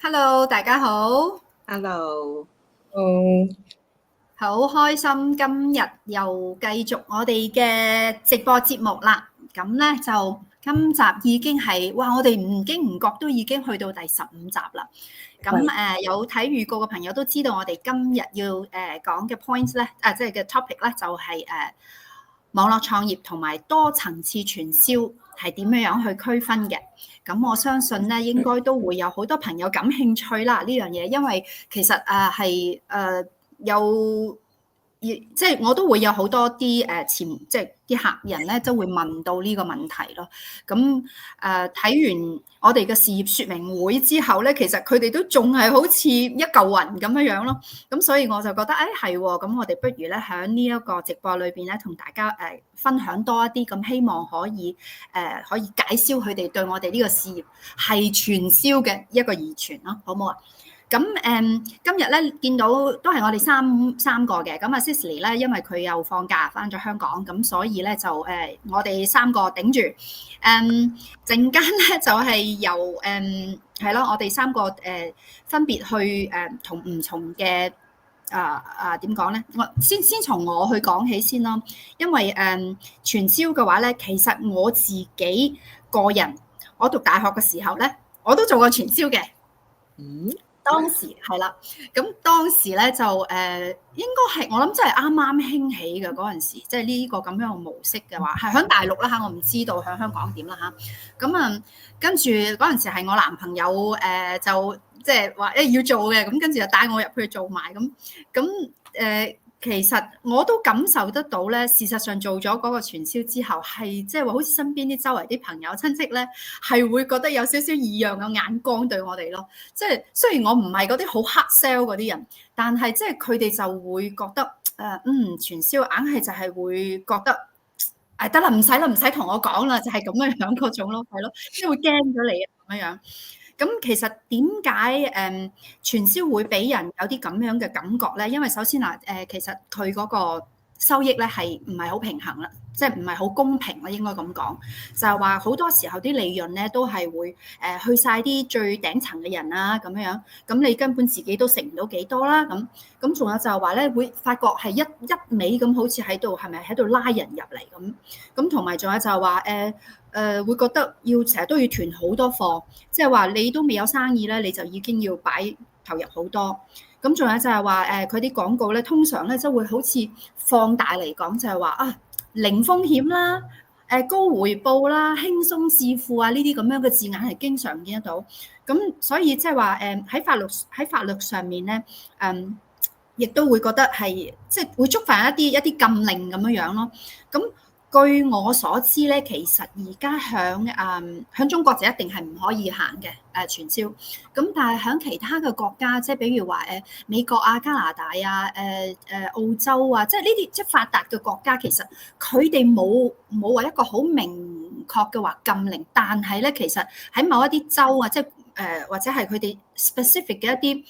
Hello，大家好，Hello，好開心今日又繼續我哋嘅直播節目啦。咁咧就今集已經係哇，我哋唔經唔覺都已經去到第15集啦。咁有睇預告嘅朋友都知道，我哋今日要講嘅 points 咧，即係嘅 topic 咧，就係網絡創業同埋多層次傳銷係點樣去區分嘅。咁我相信咧，應該都會有好多朋友感興趣啦呢樣嘢，因為其實係有。即係我都會有好多啲即係啲客人咧，都會問到呢個問題咯。咁睇完我哋嘅事業說明會之後咧，其實佢哋都仲係好似一嚿雲咁樣咯。咁所以我就覺得係喎，咁我哋不如咧喺呢一個直播裏邊咧，同大家分享多一啲，咁希望可以解消佢哋對我哋呢個事業係傳銷嘅一個疑團咯，好唔好啊？咁今日咧見到都係我哋三個嘅，咁啊 Cicely 咧，因為佢又放假翻咗香港，咁所以咧就我哋三個頂住。陣間咧就係由係咯，我哋三個分別去同唔同嘅點講咧？我先從我去講起先咯，因為傳銷嘅話咧，其實我自己個人，我讀大學嘅時候咧，我都做過傳銷嘅。當時係啦，咁當時咧就應該係我諗真係啱啱興起嘅嗰陣時，即係呢個咁樣嘅模式嘅話，係喺大陸啦嚇，我唔知道喺香港點啦嚇。咁跟住嗰陣時係我男朋友就即係話要做嘅，咁跟住就帶我入去做埋咁其實我都感受得到咧，事實上做咗嗰個傳銷之後，係即係話好似身邊啲周圍啲朋友親戚咧，係會覺得有少少異樣嘅眼光對我哋咯。即係雖然我唔係嗰啲好 hard sell 嗰啲人，但係即係佢哋就會覺得傳銷硬係就係會覺得得啦，唔使同我講啦，就係咁樣嗰種咯，係咯，即係會驚咗你咁樣。咁其實點解傳銷會俾人有啲咁樣嘅感覺咧？因為首先其實佢嗰個收益咧係唔係好平衡啦，即係唔係好公平啦，應該咁講。就係話好多時候啲利潤咧都係會去晒啲最頂層嘅人啦，咁樣，咁你根本自己都食唔到幾多啦。咁仲有就係話咧，會發覺係一味咁好似喺度係咪喺度拉人入嚟咁同埋仲有就係話會覺得成日都要囤好多貨，即係話你都未有生意咧，你就已經要投入好多。咁仲有就係話佢啲廣告咧，通常咧都會好似放大嚟講，就係話零風險啦，高回報啦，輕鬆致富啊，呢啲咁樣嘅字眼係經常見得到。咁所以即係話喺法律上面咧，亦都會覺得係即係會觸犯一啲禁令咁樣咯。咁據我所知咧，其實而家響中國就一定係唔可以行嘅傳銷。咁但係響其他嘅國家，即係比如話美國啊、加拿大啊、澳洲啊，即係呢啲即係發達嘅國家，其實佢哋冇話一個好明確嘅話禁令，但係咧其實喺某一啲州啊，即係或者係佢哋 specific 嘅一啲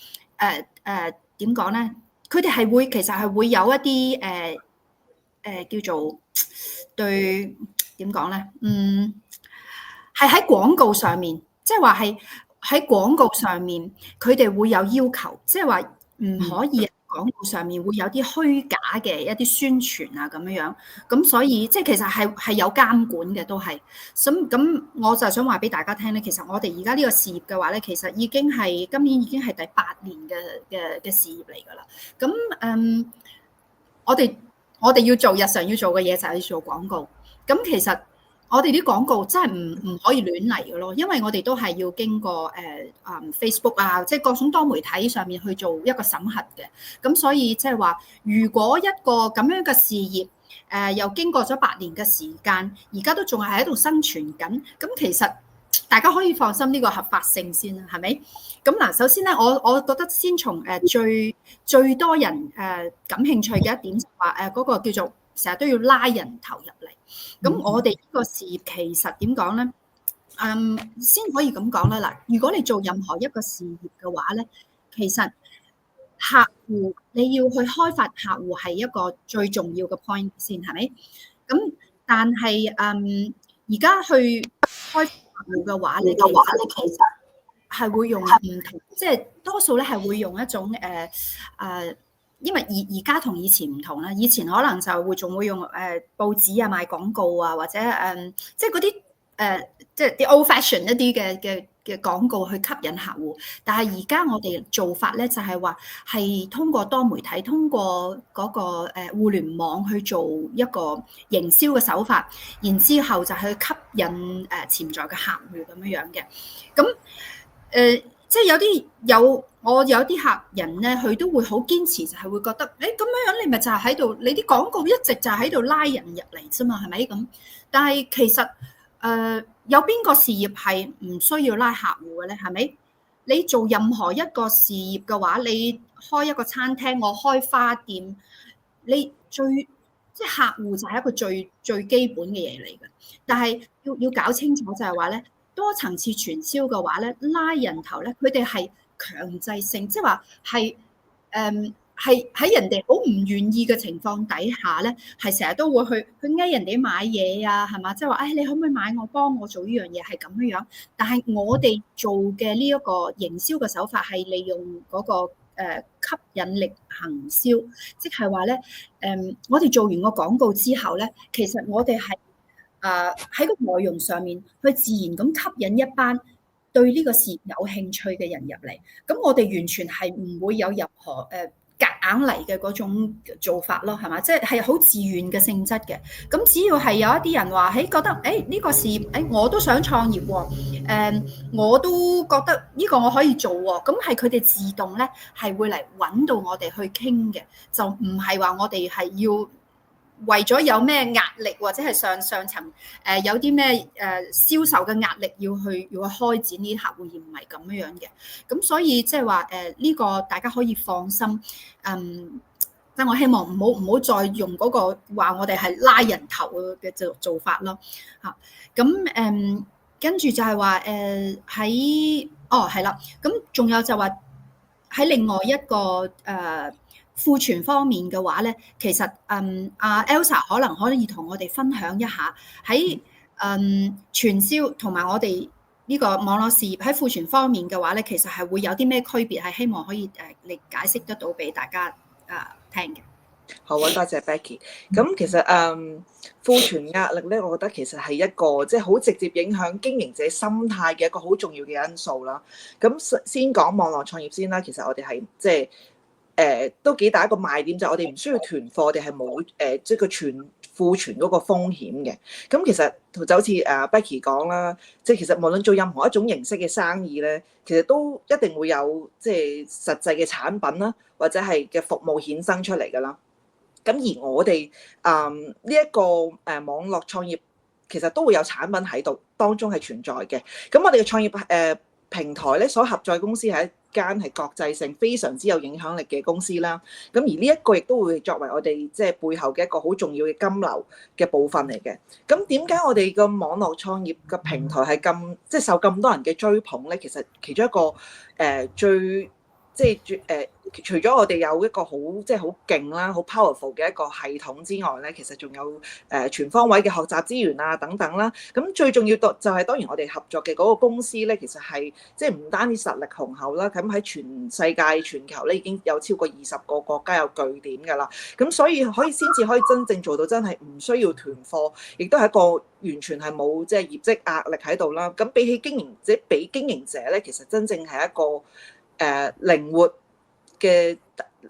點講咧，佢哋係會其實係會有一啲叫做。對點講咧？係喺廣告上面，即係話係喺廣告上面，佢哋會有要求，即係話唔可以喺廣告上面會有啲虛假嘅一啲宣傳啊咁樣。咁所以即係其實係有監管嘅，都係。咁我就想話俾大家聽咧，其實我哋而家呢個事業嘅話咧，其實已經係今年已經係第8年嘅事業嚟㗎啦。咁我哋要做日常要做嘅嘢就係要做廣告，咁其實我哋啲廣告真係唔可以亂嚟嘅咯，因為我哋都係要經過Facebook 啊，即係各種多媒體上面去做一個審核嘅，咁所以即係話，如果一個咁樣嘅事業又經過咗8年嘅時間，而家都仲係喺度生存緊，咁其實大家可以放心呢個合法性先啦，係咪？咁嗱，首先咧，我覺得先從最多人感興趣嘅一點就話嗰個叫做成日都要拉人投入嚟。咁我哋呢個事業其實點講咧？先可以咁講啦。嗱，如果你做任何一個事業嘅話咧，其實客戶你要去開發客戶係一個最重要嘅 point 先，係咪？咁但係而家去開發客戶嘅話咧，其實係會用唔同，即係多數咧係會用一種因為而家同以前唔同啦，以前可能就仲會用報紙啊賣廣告啊，或者即係嗰啲即係啲 old fashion 一啲嘅廣告去吸引客戶。但係而家我哋做法咧就係話係通過多媒體，通過嗰個互聯網去做一個營銷嘅手法，然之後就去吸引潛在嘅客戶咁樣樣嘅。咁即係我有啲客人咧，佢都會好堅持，就係會覺得，咁樣樣你咪就係喺度，你啲廣告一直就喺度拉人入嚟啫嘛，係咪咁？但係其實有邊個事業係唔需要拉客戶嘅咧？係咪？你做任何一個事業嘅話，你開一個餐廳，我開花店，你即係客戶就係一個最基本嘅嘢嚟嘅。但係要搞清楚就係話咧，多層次傳銷嘅話咧，拉人頭咧，佢哋係強制性，即係話係喺人哋好唔願意嘅情況底下咧，係成日都會去嗌人哋買嘢啊，係嘛？即係話，你可唔可以買我幫我做呢樣嘢？係咁樣樣。但係我哋做嘅呢一個營銷嘅手法係利用嗰個吸引力行銷，即係話咧，我哋做完個廣告之後咧，其實我哋係喺個內容上面去自然咁吸引一班對呢個事業有興趣嘅人入嚟。咁我哋完全係唔會有任何夾硬嚟嘅嗰種做法咯，係嘛？即係好自願嘅性質嘅。咁只要係有一啲人話，覺得呢個事業，我都想創業喎，我都覺得呢個我可以做喎。咁係佢哋自動咧係會嚟揾到我哋去傾嘅，就唔係話我哋係要為咗有咩壓力或者係上層有啲咩銷售嘅壓力要去開展呢啲客戶，而唔係咁樣嘅。咁所以即係話呢個大家可以放心。即係我希望唔好再用嗰個話我哋係拉人頭嘅做法咯嚇。咁跟住就係話係啦。咁仲有就話喺另外一個庫存方面嘅話咧，其實阿 Elsa 可以同我哋分享一下喺傳銷同埋我哋呢個網絡事業喺庫存方面嘅話咧，其實係會有啲咩區別？係希望可以你解釋得到俾大家聽嘅。好啊，多謝 Becky。咁其實庫存壓力咧，我覺得其實係一個即係好直接影響經營者心態嘅一個好重要嘅因素啦。咁先講網絡創業先啦，其實我哋係即係都幾大一個賣點，就係我哋唔需要囤貨，我哋係冇即係個庫存嗰個風險嘅。咁其實就好似Becky 講啦，即係其實無論做任何一種形式嘅生意咧，其實都一定會有即係實際嘅產品啦，或者係嘅服務衍生出嚟㗎啦。咁而我哋呢一個網絡創業，其實都會有產品喺度，當中係存在嘅。咁我哋嘅創業平台咧，所合作公司係一間係國際性非常之有影響力嘅公司啦。咁而呢一個亦都會作為我哋即係背後嘅一個好重要嘅金流嘅部分嚟嘅。咁點解我哋個網絡創業嘅平台係咁即係受咁多人嘅追捧咧？其實其中一個除咗我哋有一個好即係好勁啦、好 powerful 嘅一個系統之外咧，其實仲有全方位嘅學習資源啊等等啦。咁最重要就係當然我哋合作嘅嗰個公司咧，其實係即係唔單止實力雄厚啦，咁喺全世界全球咧已經有超過20個國家有據點㗎啦。咁所以先至可以真正做到真係唔需要囤貨，亦都係一個完全係冇即係業績壓力喺度啦。咁比起經營者咧，其實真正係一個靈活嘅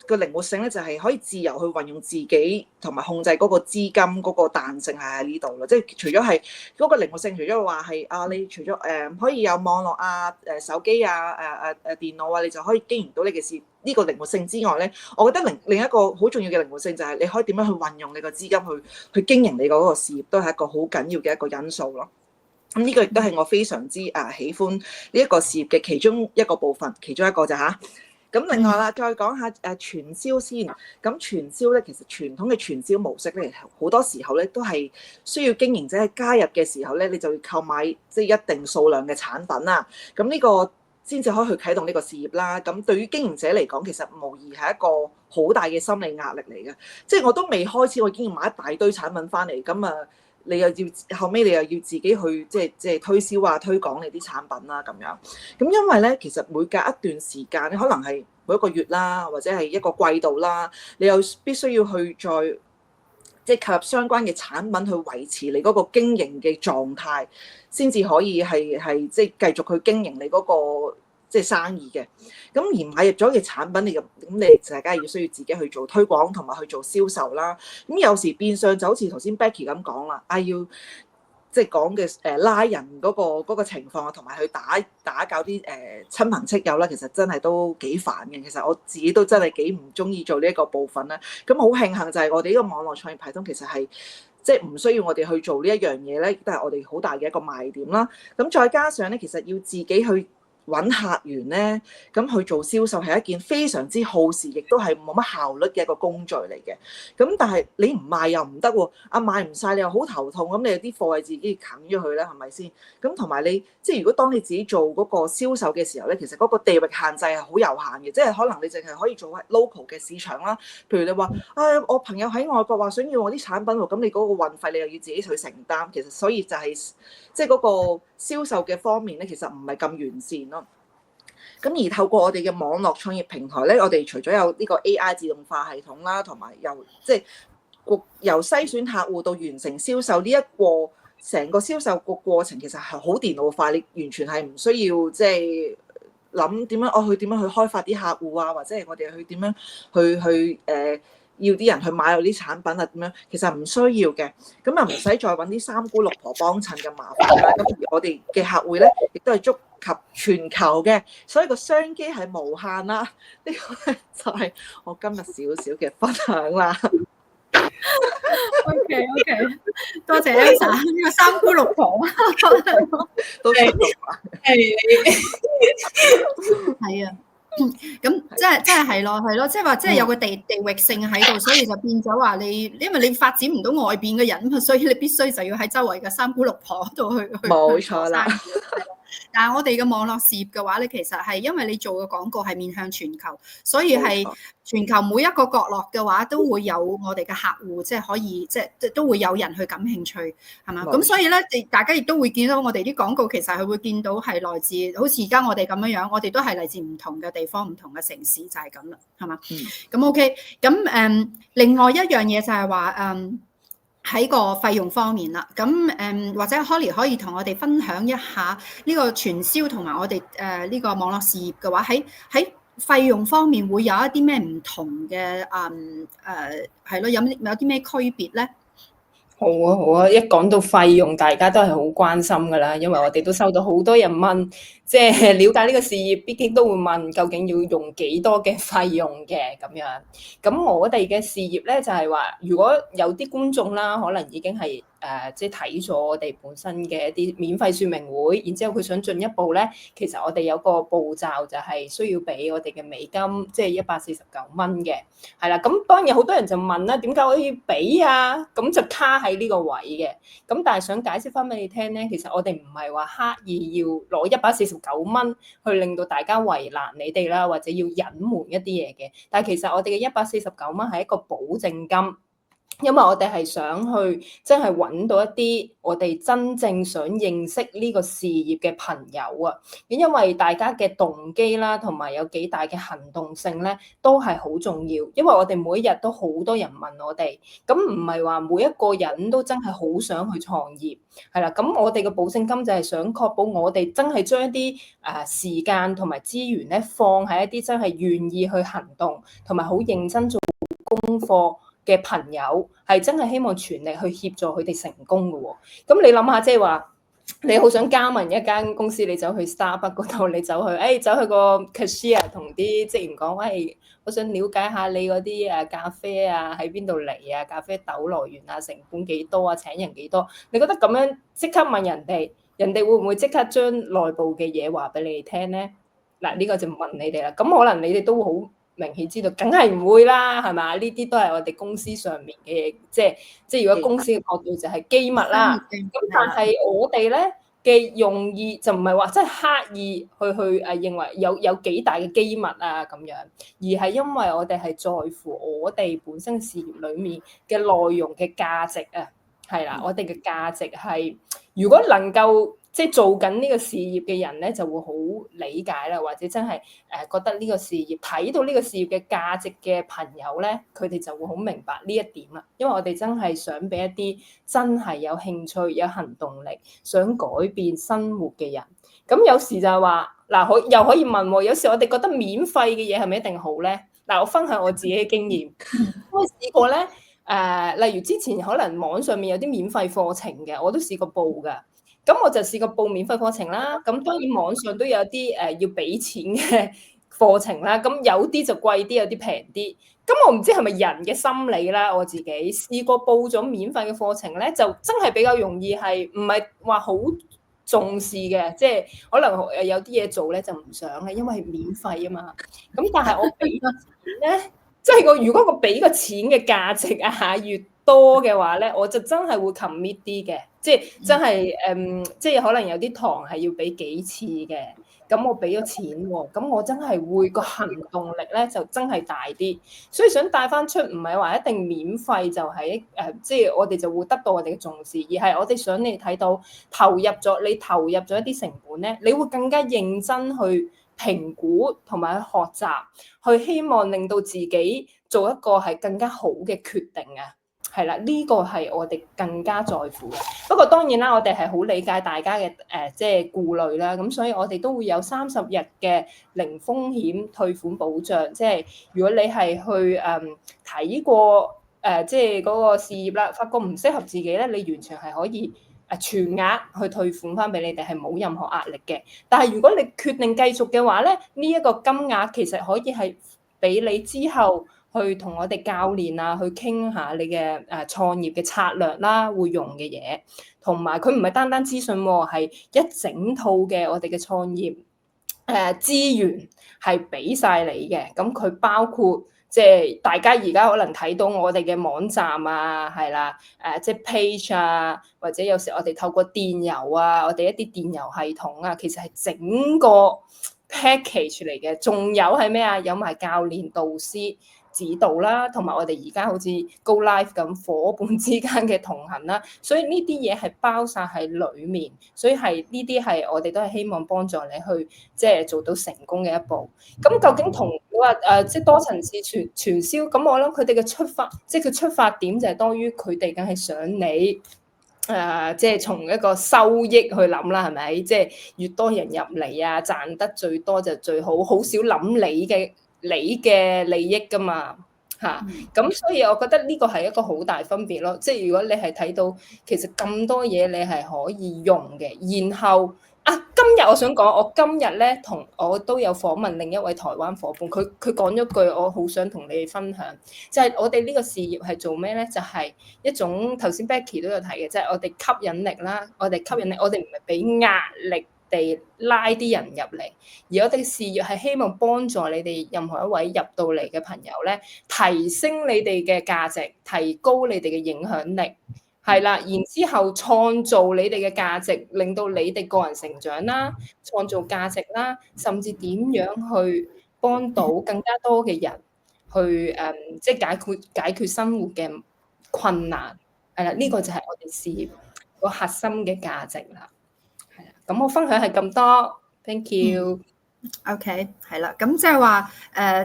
個靈活性咧，就係可以自由去運用自己同埋控制嗰個資金嗰個彈性係喺呢度咯。即係除咗係嗰個靈活性，除咗話係你除咗可以有網絡手機電腦你就可以經營到你嘅事呢個靈活性之外咧，我覺得另一個好重要嘅靈活性就係你可以點樣去運用你個資金去經營你嗰個事業，都係一個好緊要嘅一個因素咯。咁呢個亦都係我非常之喜歡呢一個事業嘅其中一個部分，其中一個咋嚇。咁另外啦，再講下傳銷先。咁傳銷咧，其實傳統嘅傳銷模式咧，好多時候咧都係需要經營者喺加入嘅時候咧，你就要購買即係一定數量嘅產品啦。咁呢個先至可以去啟動呢個事業啦。咁對於經營者嚟講，其實無疑係一個好大嘅心理壓力嚟嘅。即係我都未開始，我已經要買一大堆產品翻嚟，咁你又要後尾你又要自己去即係推銷啊、推廣你啲產品啦咁樣。咁因為咧，其實每隔一段時間，你可能係每一個月啦，或者係一個季度啦，你又必須要去再即係購入相關嘅產品去維持你嗰個經營嘅狀態，先至可以係即係繼續去經營你嗰個即係生意嘅。咁而買入咗嘅產品，你大家要需要自己去做推廣同埋去做銷售啦。咁有時變相就好似頭先 Becky 咁講啦，要即係講嘅拉人嗰個情況啊，同埋去打攪啲親朋戚友啦，其實真係都幾煩嘅。其實我自己都真係幾唔中意做呢一個部分啦。咁好慶幸就係我哋呢個網絡創業系統其實係即係唔需要我哋去做呢一樣嘢咧，亦都係我哋好大嘅一個賣點啦。咁再加上咧，其實要自己去揾客源咧，咁去做銷售係一件非常之耗時，亦都係冇乜效率嘅一個工序嚟嘅。咁但係你唔賣又唔得喎，賣唔晒你又好頭痛，咁你有啲貨係自己啃咗佢啦，係咪先？咁同埋你即係如果當你自己做嗰個銷售嘅時候咧，其實嗰個地域限制係好有限嘅，即係可能你淨係可以做 local 嘅市場啦。譬如你話我朋友喺外國話想要我啲產品喎，咁你嗰個運費你又要自己去承擔，其實所以就係即係嗰個銷售嘅方面咧，其實唔係咁完善咯。咁而透過我哋嘅網絡創業平台咧，我哋除咗有呢個 AI 自動化系統啦，同埋由篩選客戶到完成銷售呢一個成個銷售個過程，其實係好電腦化，你完全係唔需要即係諗點樣去點樣去開發啲客戶啊，或者係我哋去點樣去要啲人去買我啲產品啊點樣，其實唔需要嘅。咁啊唔使再揾啲三姑六婆幫襯嘅麻煩啦。咁而我哋嘅客戶咧，亦都係觸及全球嘅，所以個商機係無限啦。呢個咧就係我今日少少嘅分享啦。OK，多謝 Elsa 呢個三姑六婆都係係啊。咁即係咯，即係話即係有個地域性喺度，所以就變咗話你，因為你發展唔到外邊嘅人，所以你必須就要喺周圍嘅三姑六婆度去冇錯啦。但係我哋嘅網絡事業嘅話咧，其實係因為你做嘅廣告係面向全球，所以係全球每一個角落嘅話都會有我哋嘅客戶，即係可以即係都會有人去感興趣，係嘛？咁所以咧，大家亦都會見到我哋啲廣告，其實佢會見到係來自好似而家我哋咁樣樣，我哋都係嚟自唔同嘅地方、唔同嘅城市，就係咁啦，係嘛？咁 OK，咁另外一樣嘢就係話喺個費用方面啦，咁或者 Holly 可以同我哋分享一下呢個傳銷同埋我哋呢個網絡事業嘅話，喺費用方面會有一啲咩唔同嘅係咯，有啲咩區別咧？好啊！一講到費用，大家都係好關心噶啦，因為我哋都收到好多人問，即係了解呢個事業，畢竟都會問究竟要用幾多嘅費用嘅咁樣。咁我哋嘅事業咧就係話，如果有啲觀眾啦，可能已經係即係睇咗我哋本身嘅一啲免費說明會，然之後佢想進一步咧，其實我哋有個步驟就係需要俾我哋嘅美金，即係149蚊嘅，係啦。咁當然好多人就問啦，點解可以俾啊？咁就卡喺呢個位嘅。咁但係想解釋翻俾你聽咧，其實我哋唔係話刻意要攞149蚊去令到大家為難你哋啦，或者要隱瞞一啲嘢嘅。但係其實我哋嘅149蚊係一個保證金。因為我哋係想去真係揾到一啲我哋真正想認識呢個事業嘅朋友啊，因為大家嘅動機啦，同埋有幾大嘅行動性咧，都係好重要。因為我哋每一日都好多人問我哋，咁唔係話每一個人都真係好想去創業，係啦。咁我哋嘅保證金就係想確保我哋真係將一啲時間同埋資源咧，放喺一啲真係願意去行動，同埋好認真做功課嘅朋友，係真係希望全力去協助佢哋成功嘅喎。咁你諗下，即係話你好想加盟一間公司，你走去 Starbucks 嗰度，你走去個 cashier 同啲職員講，喂，我想了解下你嗰啲咖啡啊喺邊度嚟啊，咖啡豆來源啊，成本幾多啊，請人幾多？你覺得咁樣即刻問人哋，人哋會唔會即刻將內部嘅嘢話俾你哋聽咧？嗱，呢個就問你哋啦。咁可能你哋都會好明顯知道，梗係唔會啦，係嘛？呢啲都係我哋公司上面嘅嘢，即係如果公司嘅角度就係機密啦。咁但係我哋咧嘅用意就唔係話真係刻意去認為有幾大嘅機密啊咁樣，而係因為我哋係在乎我哋本身事業裡面嘅內容嘅價值啊。係啦，我哋嘅價值係，如果能夠即係做緊呢個事業嘅人咧，就會好理解啦，或者真係覺得呢個事業睇到呢個事業嘅價值嘅朋友咧，佢哋就會好明白呢一點啦。因為我哋真係想俾一啲真係有興趣、有行動力、想改變生活嘅人。咁有時就係話嗱，又可以問喎，有時我哋覺得免費嘅嘢係咪一定好咧？嗱，我分享我自己嘅經驗，我試過咧。例如之前可能網上面有啲免費課程嘅，我都試過報㗎。咁我就試過報免費課程啦。咁當然網上都有啲要俾錢嘅課程啦。咁有啲就貴啲，有啲平啲。咁我唔知係咪人嘅心理啦。我自己試過報咗免費嘅課程咧，就真係比較容易係唔係話好重視嘅，即係可能有啲嘢做咧就唔想嘅，因為係免費啊嘛。咁但係我俾咗錢咧。即係如果我俾個錢嘅價值越多嘅話咧，我就真係會 commit 啲嘅，即係真係即係可能有啲堂係要俾幾次嘅，咁我俾咗錢喎，咁我真係會個行動力咧就真係大啲，所以想帶翻出唔係話一定免費就係即係我哋就會得到我哋嘅重視，而係我哋想你睇到投入咗一啲成本咧，你會更加認真去評估同埋去學習，去希望令到自己做一個係更加好嘅決定啊！係啦，呢個係我哋更加在乎嘅。不過當然啦，我哋係好理解大家嘅即係顧慮啦。咁所以我哋都會有30日嘅零風險退款保障。即係如果你係去睇過即係嗰個事業啦，發覺唔適合自己咧，你完全係可以全額去退款翻俾你哋，係冇任何壓力嘅。但係如果你決定繼續嘅話咧，呢一個金額其實可以係俾你之後去同我哋教練啊去傾下你嘅創業嘅策略啦，會用嘅嘢，同埋佢唔係單單資訊喎，係一整套嘅我哋嘅創業資源係俾晒你嘅。咁佢包括即係大家而家可能睇到我哋嘅網站啊，係啦，即係 page 啊，或者有時我哋透過電郵啊，我哋一啲電郵系統啊，其實係整個 package 嚟嘅。仲有係咩啊？有埋教練導師指導啦，同埋我哋而家好似 Go Live 咁伙伴之間嘅同行啦，所以呢啲嘢係包晒喺裡面，所以係呢啲係我哋都係希望幫助你去即係做到成功嘅一步。咁究竟同你話即係多層次傳銷，咁我諗佢哋嘅出發，即係佢出發點就係多於佢哋梗係想你即係從一個收益去諗啦，係咪？即係越多人入嚟啊，賺得最多就最好，好少諗你嘅利益㗎嘛嚇，咁所以我覺得呢個係一個好大分別咯。即係如果你係睇到其實咁多嘢你係可以用嘅，然後今日我想講，我今日咧我都有訪問另一位台灣夥伴，佢講咗句我好想同你哋分享，就係我哋呢個事業係做咩咧？就係一種頭先 Becky 都有提嘅，即係我哋吸引力啦，我哋唔係俾壓力地拉啲人入嚟，而我哋嘅事業係希望幫助你哋任何一位入到嚟嘅朋友咧，提升你哋嘅價值，提高你哋嘅影響力，係啦，然之後創造你哋嘅價值，令到你哋個人成長啦，創造價值啦，甚至點樣去幫到更加多嘅人去即係解決生活嘅困難，係啦，呢個就係我哋事業個核心嘅價值啦。咁我分享係咁多 ，thank you。OK， 係啦，咁即係話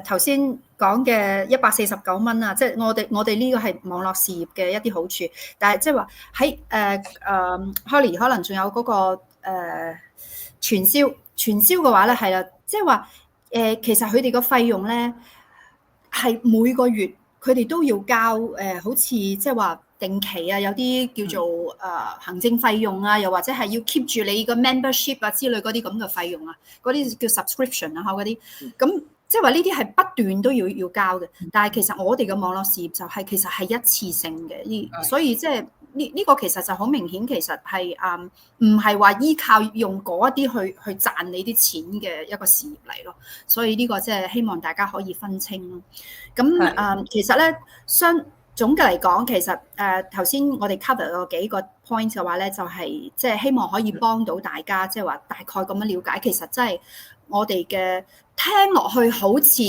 頭先講嘅149蚊啊，即係我哋呢個係網絡事業嘅一啲好處，但係即係話喺Holly 可能仲有嗰個傳銷嘅話咧，係啦，即係話其實佢哋個費用咧係每個月佢哋都要交好似即係話定期啊，有啲叫做行政費用啊，又或者係要 keep 住你個 membership 啊之類嗰啲咁嘅費用啊，嗰啲叫 subscription 啊，嗰啲咁即係話呢啲係不斷都要交嘅。但係其實我哋嘅網絡事業就係其實係一次性嘅，所以即係呢個其實就好明顯，其實係唔係話依靠用嗰一啲去賺你啲錢嘅一個事業嚟咯。所以呢個即係希望大家可以分清咯。咁其實咧總嘅嚟講，其實頭先我哋 cover 咗幾個 point 嘅話咧，就係即係希望可以幫到大家，即係話大概咁樣了解，其實真係我哋嘅聽落去好似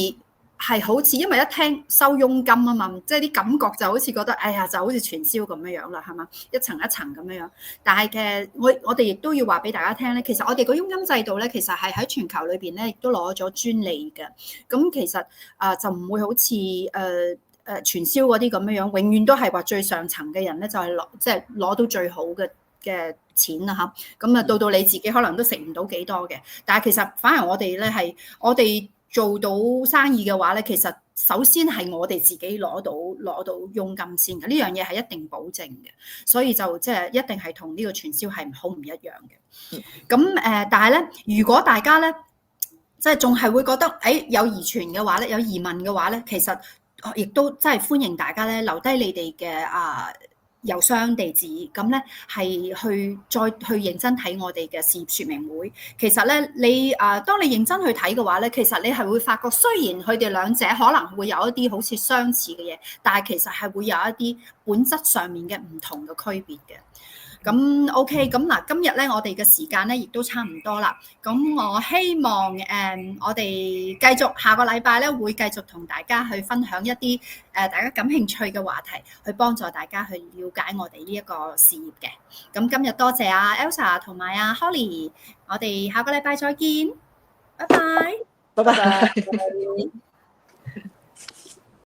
係好似因為一聽收佣金啊嘛，即係啲感覺就好似覺得，哎呀就好似傳銷咁樣樣啦，係嘛？一層一層咁樣樣。但係嘅我哋亦都要話俾大家聽咧，其實我哋個佣金制度咧，其實係喺全球裏邊咧，亦都攞咗專利嘅。咁其實就唔會好似傳銷嗰啲咁樣樣，永遠都係話最上層嘅人咧就係攞到最好嘅錢啦嚇。咁啊到你自己可能都食唔到幾多嘅。但係其實反而我哋咧係我哋做到生意嘅話咧，其實首先係我哋自己攞到佣金先嘅，呢樣嘢係一定保證嘅，所以就即係一定係同呢個傳銷係好唔一樣嘅。咁但係咧，如果大家咧即係仲係會覺得有疑傳嘅話咧，有疑問嘅話咧，其實亦都真係歡迎大家咧留低你哋嘅郵箱地址，咁咧係再去認真睇我哋嘅事業說明會。其實咧，你當你認真去睇嘅話咧，其實你係會發覺，雖然佢哋兩者可能會有一啲好似相似嘅嘢，但係其實係會有一啲本質上面嘅唔同嘅區別嘅。咁 OK，咁嗱，今日咧我哋嘅時間咧亦都差唔多啦。咁我希望我哋繼續下個禮拜咧會繼續同大家去分享一啲大家感興趣嘅話題，去幫助大家去了解我哋呢一個事業嘅。咁今日多謝Elsa 同埋Holly，我哋下個禮拜再見，拜拜，拜拜。